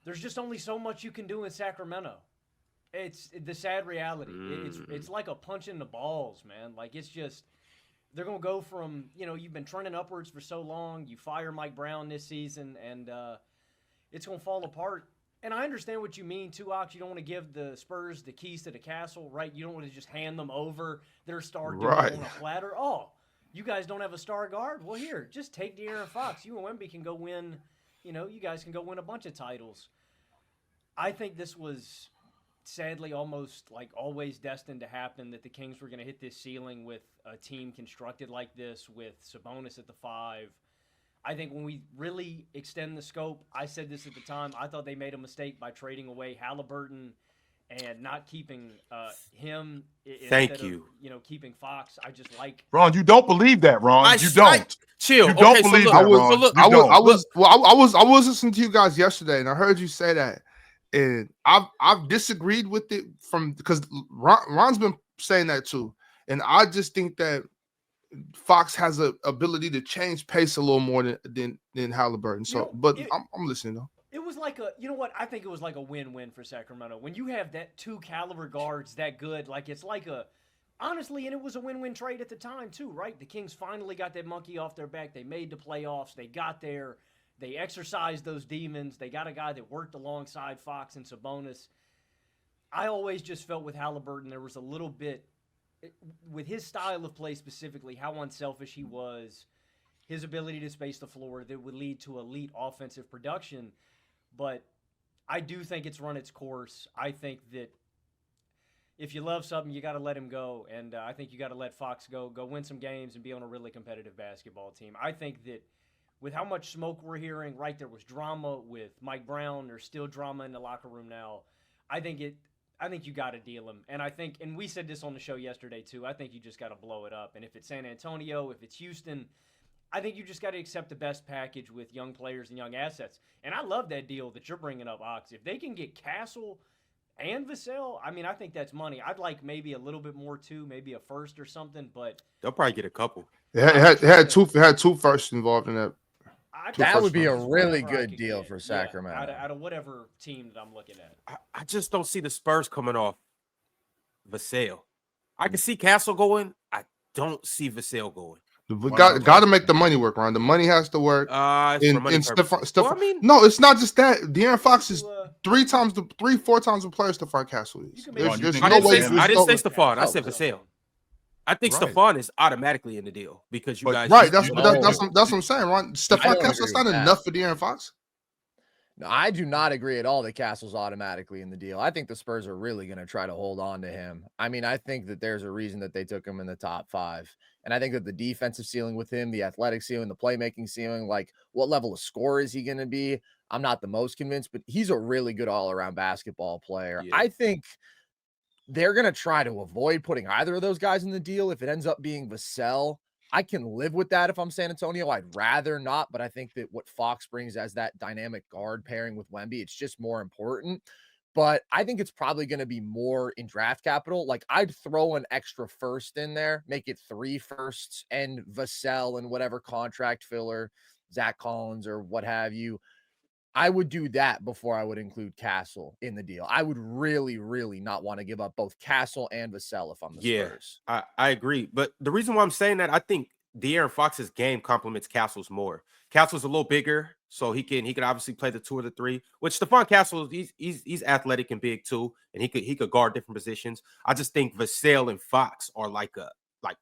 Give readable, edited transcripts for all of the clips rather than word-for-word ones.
there's just only so much you can do in Sacramento. It's the sad reality. It's like a punch in the balls, man. Like it's just they're gonna go from you've been trending upwards for so long. You fire Mike Brown this season, and it's gonna fall apart. And I understand what you mean, too, Ox. You don't want to give the Spurs the keys to the castle, right? You don't want to just hand them over their star duo Right. on a platter. Oh, you guys don't have a star guard? Well, here, just take De'Aaron Fox. You and Wemby can go win. You guys can go win a bunch of titles. I think this was sadly almost like always destined to happen, that the Kings were going to hit this ceiling with a team constructed like this with Sabonis at the 5. I think when we really extend the scope, I said this at the time, I thought they made a mistake by trading away Halliburton and not keeping him Thank instead you. of keeping Fox. I just like Ron, you don't believe that, Ron. You don't. Chill. You don't Okay, so believe look, that, so Ron. look, You don't. I was listening to you guys yesterday, and I heard you say that, and I've disagreed with it because Ron's been saying that too, and I just think that Fox has a ability to change pace a little more than Halliburton. So, I'm listening though. It was like I think it was like a win-win for Sacramento. When you have that 2 caliber guards that good, like it's like honestly, and it was a win-win trade at the time too, right? The Kings finally got that monkey off their back. They made the playoffs. They got there. They exercised those demons. They got a guy that worked alongside Fox and Sabonis. I always just felt with Halliburton there was a little bit, with his style of play specifically, how unselfish he was, his ability to space the floor that would lead to elite offensive production. But I do think it's run its course. I think that if you love something, you got to let him go. And I think you got to let Fox go win some games and be on a really competitive basketball team. I think that with how much smoke we're hearing, right, there was drama with Mike Brown. There's still drama in the locker room now. I think you got to deal him. And I think, and we said this on the show yesterday too, I think you just got to blow it up. And if it's San Antonio, if it's Houston, I think you just got to accept the best package with young players and young assets. And I love that deal that you're bringing up, Ox. If they can get Castle and Vassell, I mean, I think that's money. I'd like maybe a little bit more too, maybe a first or something, but they'll probably get a couple. It had two firsts involved in that. That would be a really good deal for Sacramento. Out of whatever team that I'm looking at. I just don't see the Spurs coming off Vassell. I can see Castle going. I don't see Vassell going. We got to make the money work, Ron. The money has to work. Well, I mean, no, it's not just that. De'Aaron Fox is 4 times the player Stephon Castle is. There's no way. I didn't say Stephon. I said Vassell. I think Stephon is automatically in the deal because you guys. Right, that's what I'm saying, Ron. Stephon Castle's not enough for De'Aaron Fox. No, I do not agree at all that Castle's automatically in the deal. I think the Spurs are really going to try to hold on to him. I mean, I think that there's a reason that they took him in the top 5. And I think that the defensive ceiling with him, the athletic ceiling, the playmaking ceiling, like what level of score is he going to be? I'm not the most convinced, but he's a really good all-around basketball player. Yeah. I think they're going to try to avoid putting either of those guys in the deal. If it ends up being Vassell, I can live with that if I'm San Antonio. I'd rather not, but I think that what Fox brings as that dynamic guard pairing with Wemby, it's just more important. But I think it's probably going to be more in draft capital. Like I'd throw an extra first in there, make it 3 firsts and Vassell and whatever contract filler, Zach Collins or what have you. I would do that before I would include Castle in the deal. I would really, really not want to give up both Castle and Vassell if I'm the Spurs. I agree. But the reason why I'm saying that, I think De'Aaron Fox's game complements Castle's more. Castle's a little bigger, so he can obviously play the 2 or the 3. Which Stephon Castle, he's athletic and big too, and he could guard different positions. I just think Vassell and Fox are like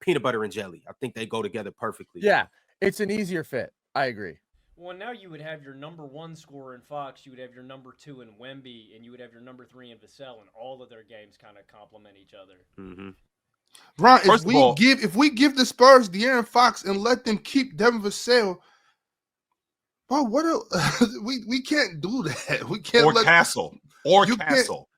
peanut butter and jelly. I think they go together perfectly. Yeah, it's an easier fit. I agree. Well, now you would have your number 1 scorer in Fox, you would have your number 2 in Wemby, and you would have your number 3 in Vassell, and all of their games kind of complement each other. Mm-hmm. Ron, if we give the Spurs De'Aaron Fox and let them keep Devin Vassell, bro, we can't do that. We can't let Castle or Castle.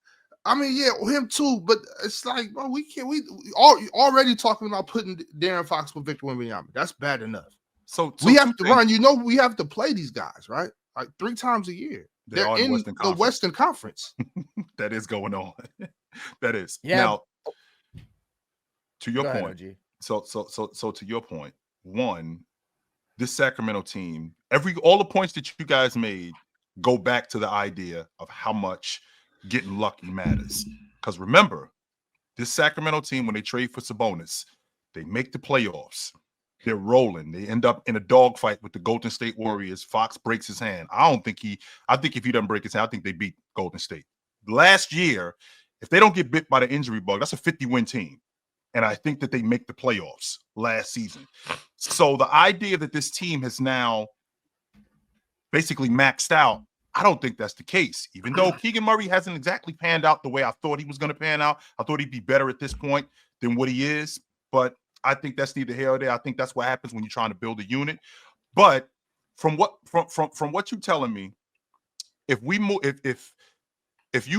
I mean, yeah, him too, but it's like, bro, we can't. We already talking about putting De'Aaron Fox with Victor Wembanyama. That's bad enough. So we have to run. We have to play these guys, right? Like 3 times a year. They're in the Western Conference. That is going on. That is. Yeah. Now, to your point. So to your point, one, this Sacramento team, all the points that you guys made go back to the idea of how much getting lucky matters. Because remember, this Sacramento team, when they trade for Sabonis, they make the playoffs. They're rolling. They end up in a dogfight with the Golden State Warriors. Fox breaks his hand. I think if he doesn't break his hand, I think they beat Golden State. Last year, if they don't get bit by the injury bug, that's a 50-win team. And I think that they make the playoffs last season. So the idea that this team has now basically maxed out, I don't think that's the case. Even though Keegan Murray hasn't exactly panned out the way I thought he was going to pan out. I thought he'd be better at this point than what he is. But I think that's neither here or there. I think that's what happens when you're trying to build a unit. But from what you're telling me, if we move, if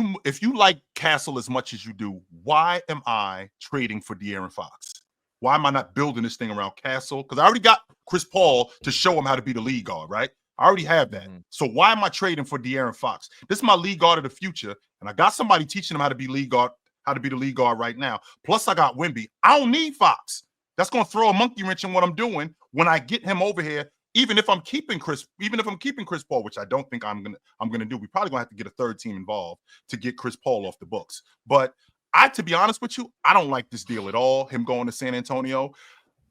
you like Castle as much as you do, why am I trading for De'Aaron Fox? Why am I not building this thing around Castle? Because I already got Chris Paul to show him how to be the lead guard, right? I already have that. So why am I trading for De'Aaron Fox? This is my lead guard of the future, and I got somebody teaching him how to be lead guard, how to be the lead guard right now. Plus, I got Wemby. I don't need Fox. That's going to throw a monkey wrench in what I'm doing when I get him over here. Even if I'm keeping Chris Paul, which I don't think I'm gonna do. We're probably gonna have to get a third team involved to get Chris Paul off the books. But to be honest with you, I don't like this deal at all. Him going to San Antonio.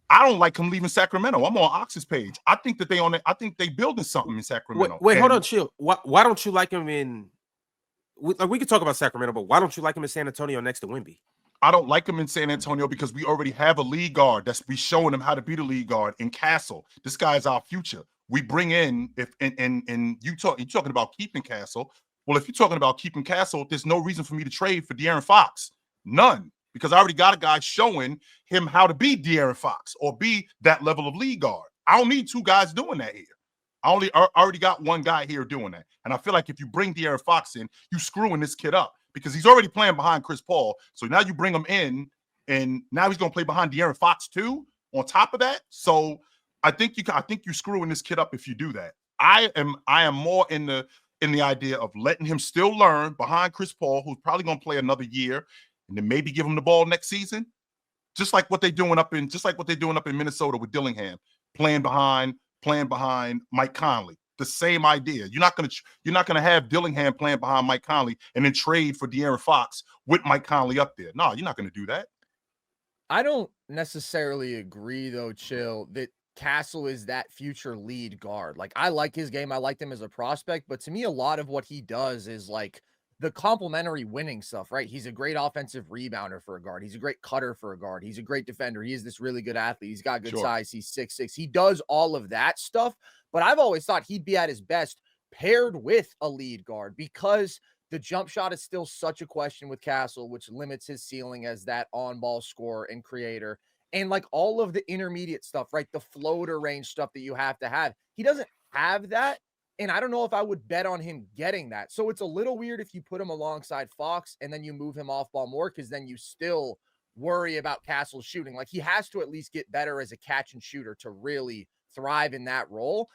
I don't like him leaving Sacramento. I'm on Ox's page. I think that I think they building something in Sacramento. Wait, hold on, chill. Why don't you like him in? We could talk about Sacramento, but why don't you like him in San Antonio next to Wemby? I don't like him in San Antonio because we already have a lead guard that's be showing him how to be the lead guard in Castle. This guy is our future. We bring in you're talking about keeping Castle. Well, if you're talking about keeping Castle, there's no reason for me to trade for De'Aaron Fox. None. Because I already got a guy showing him how to be De'Aaron Fox or be that level of lead guard. I don't need two guys doing that here. I already got one guy here doing that. And I feel like if you bring De'Aaron Fox in, you screwing this kid up because he's already playing behind Chris Paul. So now you bring him in, and now he's going to play behind De'Aaron Fox too. On top of that, so I think you're screwing this kid up if you do that. I am more in the idea of letting him still learn behind Chris Paul, who's probably going to play another year, and then maybe give him the ball next season, just like what they're doing up in Minnesota with Dillingham, playing behind Mike Conley. The same idea. You're not gonna have Dillingham playing behind Mike Conley and then trade for De'Aaron Fox with Mike Conley up there. No, you're not gonna do that. I don't necessarily agree though, Chill, that Castle is that future lead guard. Like, I like his game. I liked him as a prospect, but to me, a lot of what he does is like the complementary winning stuff, right? He's a great offensive rebounder for a guard. He's a great cutter for a guard. He's a great defender. He is this really good athlete. He's got good size. He's 6'6". He does all of that stuff, but I've always thought he'd be at his best paired with a lead guard because the jump shot is still such a question with Castle, which limits his ceiling as that on-ball scorer and creator. And like all of the intermediate stuff, right? The floater range stuff that you have to have. He doesn't have that. And I don't know if I would bet on him getting that. So it's a little weird if you put him alongside Fox and then you move him off ball more because then you still worry about Castle's shooting. Like, he has to at least get better as a catch and shooter to really thrive in that role.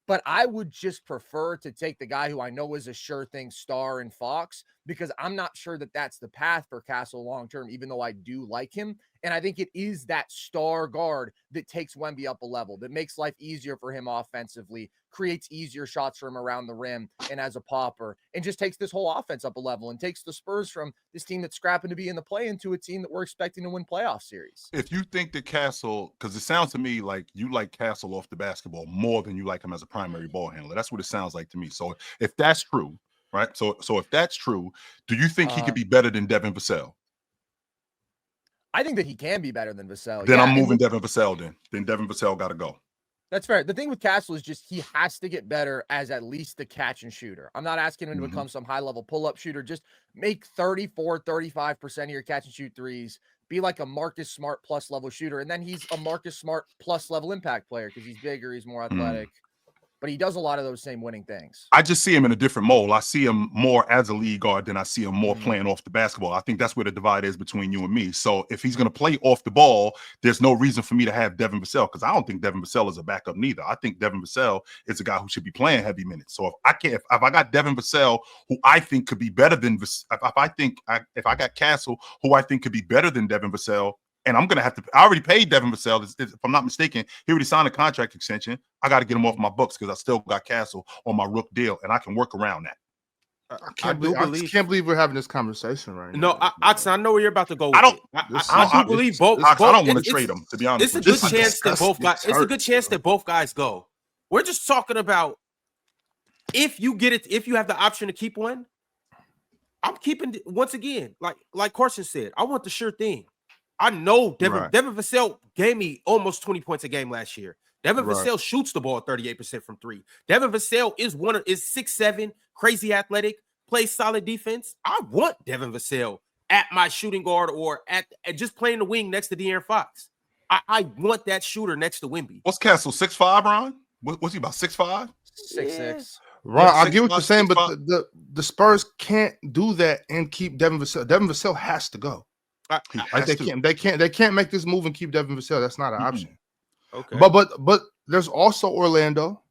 But I would just prefer to take the guy who I know is a sure thing star in Fox because I'm not sure that that's the path for Castle long term, even though I do like him. And I think it is that star guard that takes Wemby up a level, that makes life easier for him offensively, creates easier shots for him around the rim and as a popper, and just takes this whole offense up a level and takes the Spurs from this team that's scrapping to be in the play into a team that we're expecting to win playoff series. If you think that Castle, because it sounds to me like you like Castle off the basketball more than you like him as a primary ball handler. That's what it sounds like to me. So if that's true, right? So if that's true, do you think he could be better than Devin Vassell? I think that he can be better than Vassell. Then I'm moving Devin Vassell then. Then Devin Vassell got to go. That's fair. The thing with Castle is just he has to get better as at least the catch and shooter. I'm not asking him to become some high-level pull-up shooter. Just make 34, 35% of your catch and shoot threes. Be like a Marcus Smart plus level shooter. And then he's a Marcus Smart plus level impact player because he's bigger, he's more athletic. But he does a lot of those same winning things. I just see him in a different mold. I see him more as a lead guard than I see him more playing off the basketball. I think that's where the divide is between you and me. So if he's going to play off the ball, there's no reason for me to have Devin Vassell because I don't think Devin Vassell is a backup neither. I think Devin Vassell is a guy who should be playing heavy minutes. So if I got Devin Vassell, who I think could be better than if I got Castle, who I think could be better than Devin Vassell, And I'm gonna have to. I already paid Devin Vassell. If I'm not mistaken, he already signed a contract extension. I got to get him off my books because I still got Castle on my Rook deal, and I can work around that. I just can't believe we're having this conversation right now. No, Oxen, I know where you're about to go with I don't. it. I do believe both. I don't want to it's- trade them, to be honest. It's a with good you. chance that both guys. It's a good chance that both guys go. We're just talking about if you get it, if you have the option to keep one. I'm keeping once again, like Carson said. I want the sure thing. I know Devin Vassell gave me almost 20 points a game last year. Devin Vassell shoots the ball 38% from three. Devin Vassell is 6'7", crazy athletic, plays solid defense. I want Devin Vassell at my shooting guard or at just playing the wing next to De'Aaron Fox. I want that shooter next to Wemby. What's Castle 6'5", Ron? What's he about 6'5"? 6'6". Ron, Yeah, I get what you're 6'5", saying, but 6'5". the Spurs can't do that and keep Devin Vassell. Devin Vassell has to go. They can't make this move and keep Devin Vassell. That's not an option. Okay, but there's also Orlando.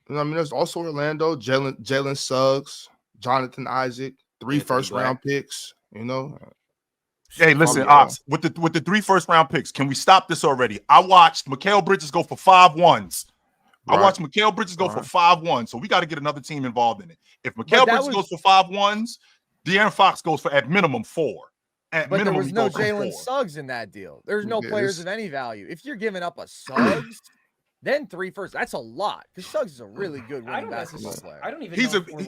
I mean, there's also Orlando, Jalen Suggs, Jonathan Isaac, 3 first-round picks. You know. Hey, listen, Ox, with the 3 first-round picks, can we stop this already? I watched Mikal Bridges go for 5-1s. I watched Mikal Bridges go for 5-1, so we got to get another team involved in it. If Mikal Bridges goes for 5-1s, De'Aaron Fox goes for at minimum 4. At but minimum, there was no he goes for Jalen 4. Suggs in that deal. There's no players of any value. If you're giving up a Suggs, then 3 first. That's a lot because Suggs is a really good winning basketball player. I don't even know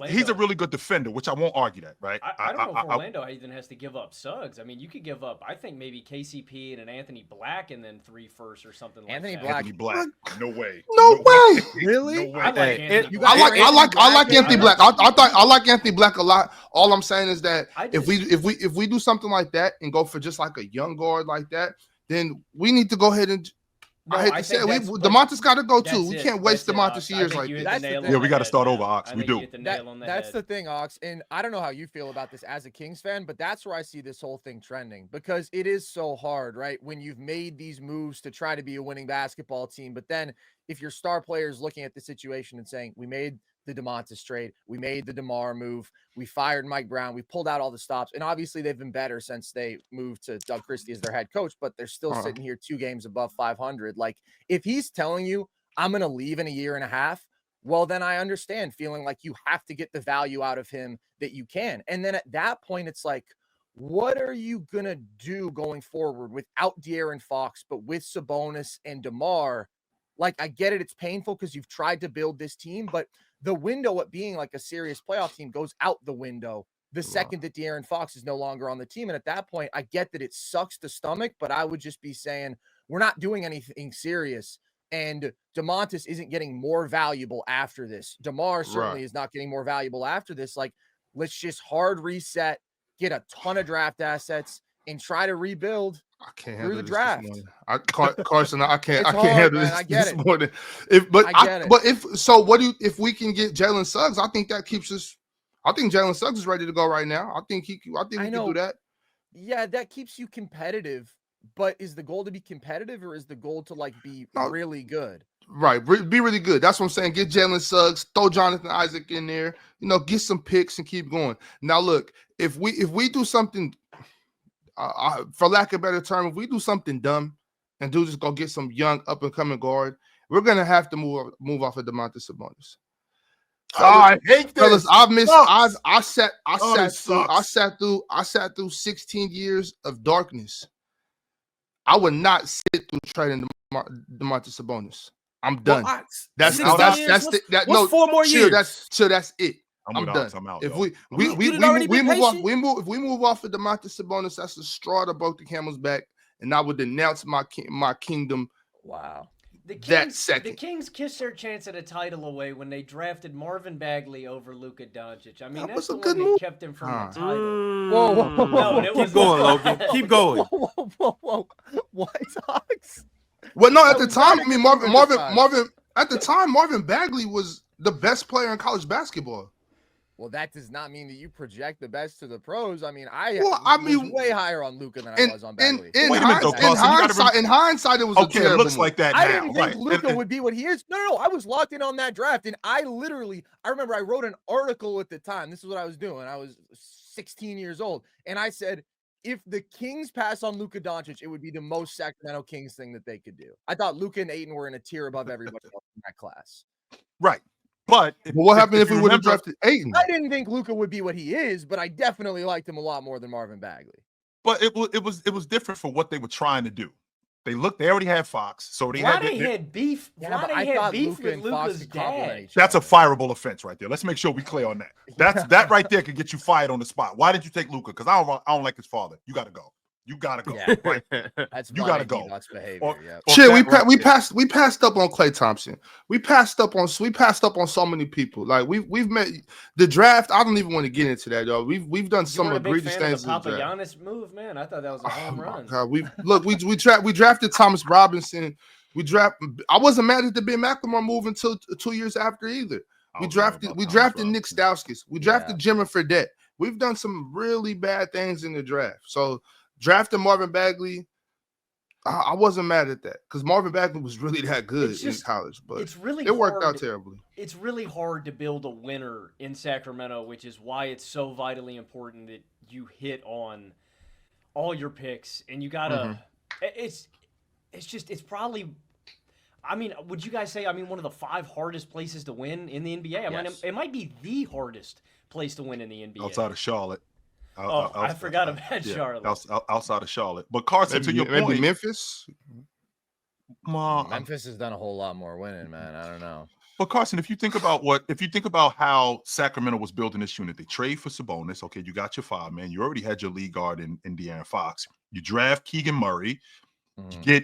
he's a really good defender, which I won't argue that, right? I don't know if Orlando even has to give up Suggs. I mean, you could give up, I think maybe KCP and an Anthony Black and then 3 firsts or something like that. Anthony Black. No way. No way. Really? No way. I like Anthony I like Anthony Black. I like Anthony Black a lot. All I'm saying is that if we do something like that and go for just like a young guard like that, then we need to go ahead and. I hate to say it. DeMontis got to go too. We can't waste DeMontis years like this. Yeah, we got to start over, Ox. We do. That's the thing, Ox. And I don't know how you feel about this as a Kings fan, but that's where I see this whole thing trending because it is so hard, right? When you've made these moves to try to be a winning basketball team, but then if your star player is looking at the situation and saying, we made the DeMontis trade, we made the DeMar move, we fired Mike Brown, we pulled out all the stops, and obviously they've been better since they moved to Doug Christie as their head coach, but they're still sitting here 2 games above 500. Like, if he's telling you, I'm going to leave in a year and a half, well, then I understand feeling like you have to get the value out of him that you can. And then at that point, it's like, what are you going to do going forward without De'Aaron Fox, but with Sabonis and DeMar? Like, I get it. It's painful because you've tried to build this team, but the window at being like a serious playoff team goes out the window the second that De'Aaron Fox is no longer on the team. And at that point, I get that it sucks to stomach, but I would just be saying, we're not doing anything serious. And DeMontis isn't getting more valuable after this. DeMar certainly is not getting more valuable after this. Like, let's just hard reset, get a ton of draft assets, and try to rebuild. I can't through the draft. Carson, I can't hard, handle man. this morning. If we can get Jalen Suggs, I think that keeps us. I think Jalen Suggs is ready to go right now. I think we can do that. Yeah, that keeps you competitive. But is the goal to be competitive or is the goal to be really good? Right, be really good. That's what I'm saying. Get Jalen Suggs, throw Jonathan Isaac in there. Get some picks and keep going. Now, look, if we do something. For lack of a better term, if we do something dumb and just go get some young up and coming guard, we're gonna have to move off of DeMontis Sabonis. I hate this. Fellas, I sat through 16 years of darkness. I would not sit through trading DeMontis Sabonis. I'm done. Well, that's 4 more years. That's it. I'm done. I'm out, if yo. we move off of DeMontis Sabonis, that's the straw that broke the camel's back, and I would denounce my kingdom. Wow. The Kings kissed their chance at a title away when they drafted Marvin Bagley over Luka Doncic. I mean, that's the one that kept him from the title. Whoa. No, keep going, Logan. Keep going. Whoa. What talks? Well, no, at the time, I mean, Marvin. At the time, Marvin Bagley was the best player in college basketball. Well, that does not mean that you project the best to the pros. I mean, I was way higher on Luka than I was on Bagley. In hindsight, it was okay. It looks like that now. I didn't think Luka would be what he is. No. I was locked in on that draft, and I remember I wrote an article at the time. This is what I was doing. I was 16 years old, and I said, if the Kings pass on Luka Doncic, it would be the most Sacramento Kings thing that they could do. I thought Luka and Ayton were in a tier above everybody else in that class. Right. But what happened if we you would have remember- drafted Ayton? I didn't think Luka would be what he is, but I definitely liked him a lot more than Marvin Bagley. But it was different for what they were trying to do. They already had Fox, so they Why had they had beef? Yeah, Why but they I had thought beef Luka with and Fox Luka's could complement dad? each That's a other. fireable offense right there. Let's make sure we clear on that. That right there could get you fired on the spot. Why did you take Luka? Because I don't like his father. You got to go. You got to go. Yeah. Right? That's You gotta Vonnie go. Devon's behavior. Or- Yeah. or Shit, that right there. we passed up on Klay Thompson. We passed up on so many people. Like we've met the draft. I don't even want to get into that, though. We've done You some weren't a big egregious fan of things the in the Papa draft. Giannis move, man. I thought that was a Oh home my run. God, we drafted Thomas Robinson. I wasn't mad at the Ben McLemore move until 2 years after either. I We was wrong drafted about Nick Thomas Stauskas. We drafted Jimmer Fredette. We've done some really bad things in the draft. So drafting Marvin Bagley, I wasn't mad at that because Marvin Bagley was really that good It's in just- college, but It's really it worked hard. out terribly. It's really hard to build a winner in Sacramento, which is why it's so vitally important that you hit on all your picks and you gotta. It's probably. I mean, would you guys say? I mean, one of the 5 hardest places to win in the NBA. I mean, Yes. it might be the hardest place to win in the NBA. outside of Charlotte. I forgot about Charlotte. Outside of Charlotte. But Carson, to your Maybe point, Memphis. Memphis has done a whole lot more winning, man. I don't know. But Carson, if you think about how Sacramento was building this unit, they trade for Sabonis. Okay, you got your 5 man. You already had your lead guard in De'Aaron Fox. You draft Keegan Murray. You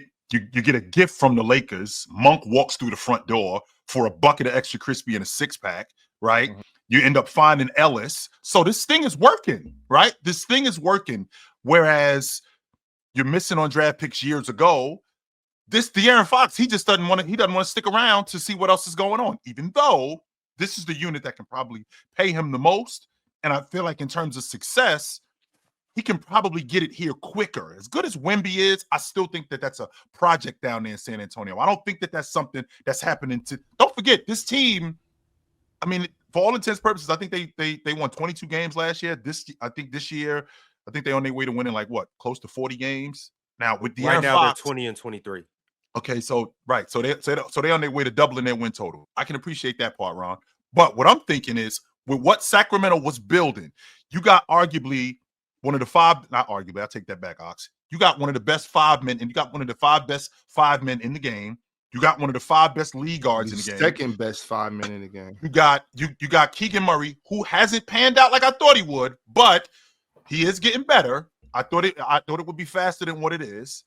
get a gift from the Lakers. Monk walks through the front door for a bucket of extra crispy and a 6-pack, right? You end up finding Ellis. So this thing is working, right? This thing is working. Whereas you're missing on draft picks years ago. This De'Aaron Fox, he doesn't want to stick around to see what else is going on, even though this is the unit that can probably pay him the most. And I feel like in terms of success, he can probably get it here quicker. As good as Wemby is, I still think that that's a project down there in San Antonio. I don't think that that's something that's happening to. Don't forget, this team, I mean, for all intents and purposes, I think they won 22 games last year. This year, I think they're on their way to winning like what, close to 40 games. Now with De'Aaron Right now Fox, they're 20 and 23. Okay, so they're on their way to doubling their win total. I can appreciate that part, Ron. But what I'm thinking is, with what Sacramento was building, you got arguably one of the 5. Not arguably, I take that back, Ox. You got one of the best 5 men, and you got one of the 5 best 5 men in the game. You got one of the 5 best lead guards in the game. Second best 5 men in the game. You got Keegan Murray, who hasn't panned out like I thought he would, but he is getting better. I thought it would be faster than what it is.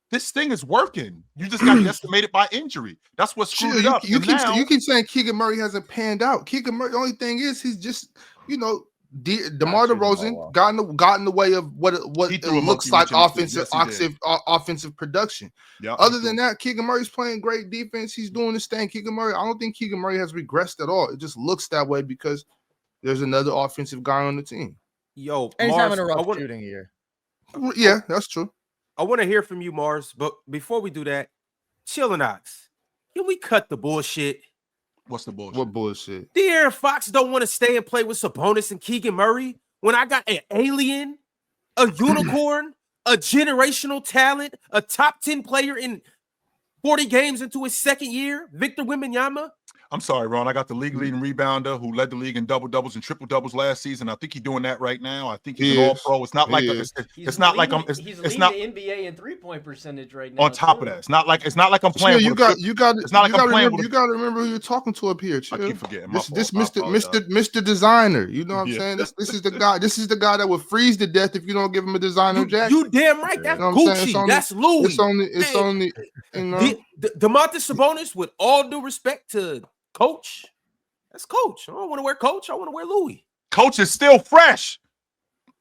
This thing is working. You just got decimated by injury. That's what screwed it up. You keep saying Keegan Murray hasn't panned out. Keegan Murray, the only thing is he's just, DeMar DeRozan got in the way of what it looks like offensive production. Yeah. Other than that, Keegan Murray's playing great defense. He's doing his thing. I don't think Keegan Murray has regressed at all. It just looks that way because there's another offensive guy on the team. Yo, And he's Mars, having a rough shooting year. Yeah, that's true. I want to hear from you, Mars. But before we do that, Chillin' Ox, can we cut the bullshit? What's the bullshit? What bullshit? De'Aaron Fox don't want to stay and play with Sabonis and Keegan Murray when I got an alien, a unicorn, a generational talent, a top 10 player in 40 games into his second year, Victor Wembanyama. I'm sorry, Ron. I got the league leading rebounder who led the league in double doubles and triple doubles last season. I think he's doing that right now. I think he's an all pro. It's not like He's not leading the NBA in 3-point percentage right now. On top of that, it's not like I'm playing. Chill, you got to remember who you're talking to up here. Chill. I keep forgetting. This Mr. Designer. You know what I'm saying? This is the guy. This is the guy that would freeze to death if you don't give him a designer jacket. You damn right. That's Gucci. That's Louis. It's only. DeMontis Sabonis, with all due respect to Coach, that's Coach. I don't want to wear Coach. I want to wear Louis. Coach is still fresh.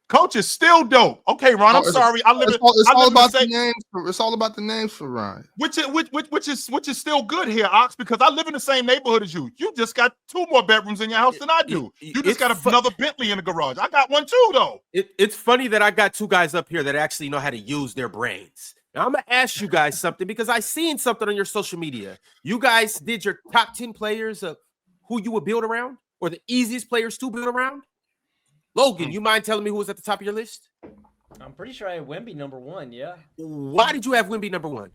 Coach is still dope. Okay, Ron. I'm sorry. It's all about the names. It's all about the names for Ryan. Which is still good here, Ox, because I live in the same neighborhood as you. You just got 2 more bedrooms in your house than I do. You just got another Bentley in the garage. I got one too, though. It's funny that I got 2 guys up here that actually know how to use their brains. Now, I'm going to ask you guys something because I seen something on your social media. You guys did your top 10 players of who you would build around or the easiest players to build around. Logan, you mind telling me who was at the top of your list? I'm pretty sure I had Wemby number 1. Yeah. Why did you have Wemby number 1?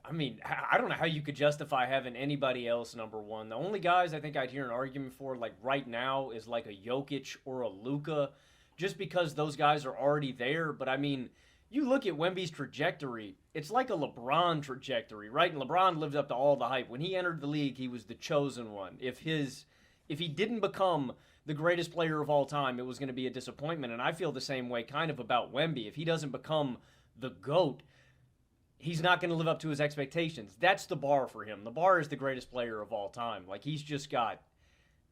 I mean, I don't know how you could justify having anybody else number 1. The only guys I think I'd hear an argument for, like right now, is like a Jokic or a Luka, just because those guys are already there. But I mean, you look at Wemby's trajectory, it's like a LeBron trajectory, right? And LeBron lived up to all the hype. When he entered the league, he was the chosen one. If he didn't become the greatest player of all time, it was going to be a disappointment. And I feel the same way kind of about Wemby. If he doesn't become the GOAT, he's not going to live up to his expectations. That's the bar for him. The bar is the greatest player of all time. Like, he's just got,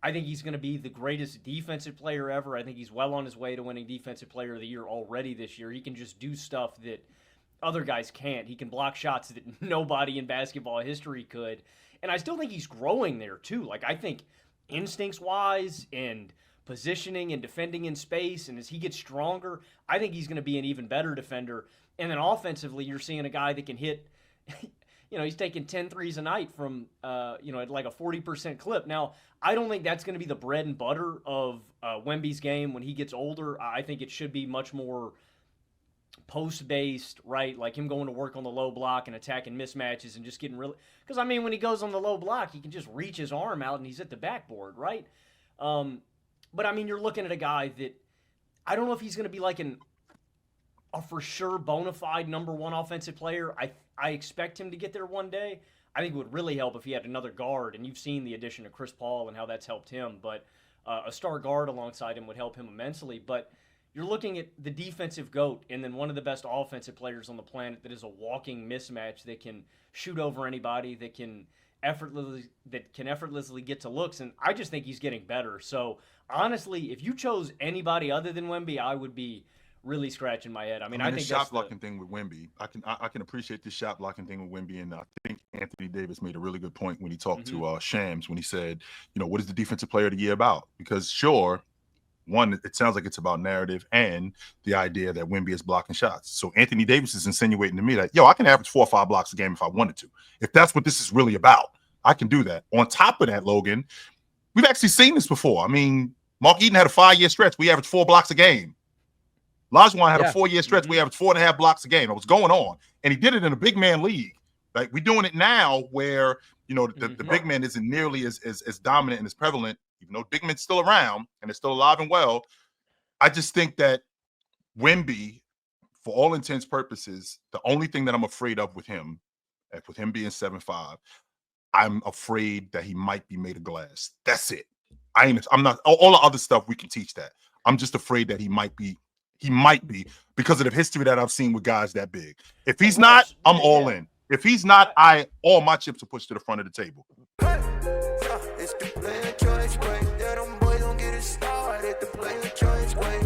I think he's going to be the greatest defensive player ever. I think he's well on his way to winning Defensive Player of the Year already this year. He can just do stuff that other guys can't. He can block shots that nobody in basketball history could. And I still think he's growing there, too. Like, I think instincts-wise and positioning and defending in space, and as he gets stronger, I think he's going to be an even better defender. And then offensively, you're seeing a guy that can hit, he's taking 10 threes a night from, at like a 40% clip. Now, I don't think that's going to be the bread and butter of Wemby's game when he gets older. I think it should be much more post-based, right? Like him going to work on the low block and attacking mismatches and just getting really – because, I mean, when he goes on the low block, he can just reach his arm out and he's at the backboard, right? But, I mean, you're looking at a guy that – I don't know if he's going to be like a for sure bona fide number 1 offensive player. I expect him to get there one day. I think it would really help if he had another guard, and you've seen the addition of Chris Paul and how that's helped him. But a star guard alongside him would help him immensely. But you're looking at the defensive GOAT and then one of the best offensive players on the planet that is a walking mismatch that can shoot over anybody, that can effortlessly get to looks. And I just think he's getting better. So honestly, if you chose anybody other than Wemby, I would be really scratching my head. I think the shot blocking thing with Wemby, I can appreciate the shot blocking thing with Wemby, and I think Anthony Davis made a really good point when he talked to Shams, when he said, what is the defensive player of the year about? Because sure, one, it sounds like it's about narrative and the idea that Wemby is blocking shots. So Anthony Davis is insinuating to me that, I can average 4 or 5 blocks a game if I wanted to. If that's what this is really about, I can do that. On top of that, Logan, we've actually seen this before. I mean, Mark Eaton had a 5-year stretch. We averaged 4 blocks a game. Lajuan had a 4-year stretch. We averaged 4.5 blocks a game. It was going on. And he did it in a big man league. Like, we're doing it now where, the big man isn't nearly as dominant and as prevalent, even though big men's still around and they're still alive and well. I just think that Wemby, for all intents and purposes, the only thing that I'm afraid of with him being 7'5", I'm afraid that he might be made of glass. That's it. I'm not, all the other stuff we can teach that. I'm just afraid that he might be because of the history that I've seen with guys that big. If he's not, I'm all in. If he's not, all my chips are pushed to the front of the table. It's the player choice way. Yeah, them boys don't get it started. The player choice way.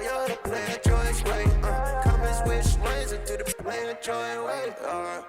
You're the player choice way. Come and switch lanes into the player choice way.